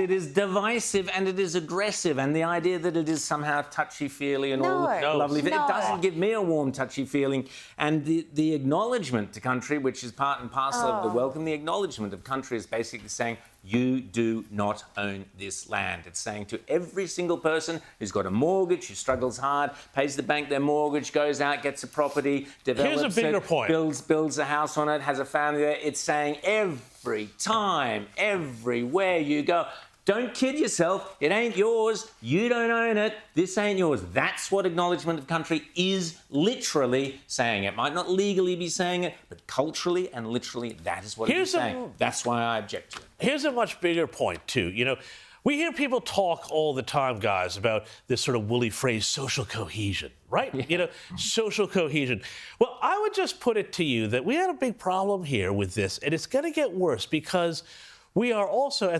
it is divisive and it is aggressive, and the idea that it is somehow touchy-feely and all lovely. It doesn't give me a warm, touchy feeling. And the acknowledgement to country, which is part and parcel of the welcome, the acknowledgement of country is basically saying, you do not own this land. It's saying to every single person who's got a mortgage, who struggles hard, pays the bank their mortgage, goes out, gets a property, develops Here's a bigger point. builds a house on it, has a family there. It's saying every time, everywhere you go, don't kid yourself, it ain't yours, you don't own it, this ain't yours. That's what acknowledgement of country is literally saying. It might not legally be saying it, but culturally and literally that is what it's saying. That's why I object to it. Here's a much bigger point, too. You know, we hear people talk all the time, guys, about this sort of woolly phrase, social cohesion, right? Yeah. You know, social cohesion. Well, I would just put it to you that we had a big problem here with this, and it's going to get worse because we've also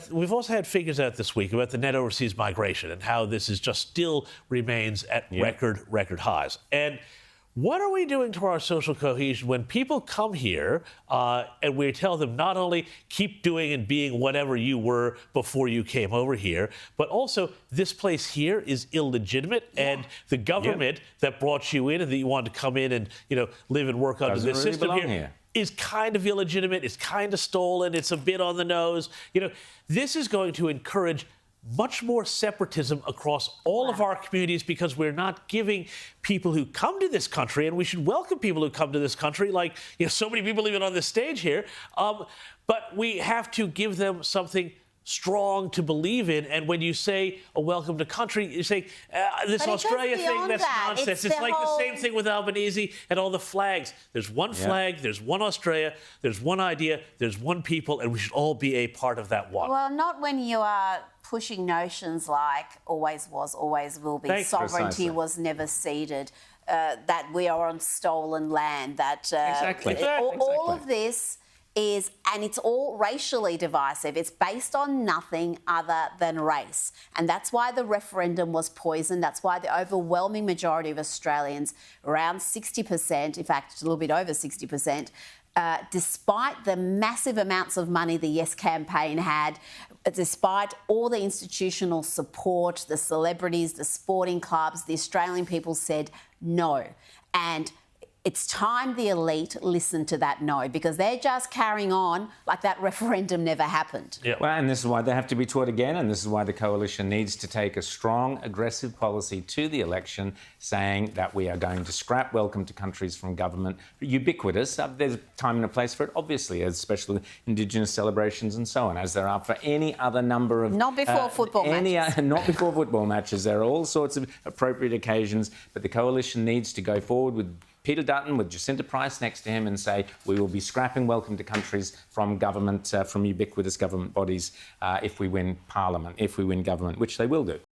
had figures out this week about the net overseas migration and how this is just still remains at record highs. And what are we doing to our social cohesion when people come here and we tell them not only keep doing and being whatever you were before you came over here, but also this place here is illegitimate and the government that brought you in and that you wanted to come in and, you know, live and work under this system here is kind of illegitimate, it's kind of stolen, it's a bit on the nose. You know, this is going to encourage much more separatism across all of our communities because we're not giving people who come to this country, and we should welcome people who come to this country, like, you know, so many people even on this stage here, but we have to give them something strong to believe in. And when you say a welcome to country, you say this Australia thing, that's nonsense. It's like the same thing with Albanese and all the flags. There's one flag, there's one Australia, there's one idea, there's one people, and we should all be a part of that one. Well, not when you are pushing notions like always was, always will be, sovereignty was never ceded, that we are on stolen land, that all of this is, and it's all racially divisive. It's based on nothing other than race. And that's why the referendum was poisoned. That's why the overwhelming majority of Australians, around 60%, in fact, a little bit over 60%, despite the massive amounts of money the Yes campaign had, despite all the institutional support, the celebrities, the sporting clubs, the Australian people said no. And it's time the elite listen to that no, because they're just carrying on like that referendum never happened. Yeah. Well, and this is why they have to be taught again, and this is why the coalition needs to take a strong, aggressive policy to the election, saying that we are going to scrap welcome to countries from government. Ubiquitous. There's a time and a place for it, obviously, especially Indigenous celebrations and so on, as there are for any other number of... Not before football matches. Not before football matches. There are all sorts of appropriate occasions, but the coalition needs to go forward with Peter Dutton, with Jacinta Price next to him, and say we will be scrapping welcome to countries from government, from ubiquitous government bodies if we win Parliament, if we win government, which they will do.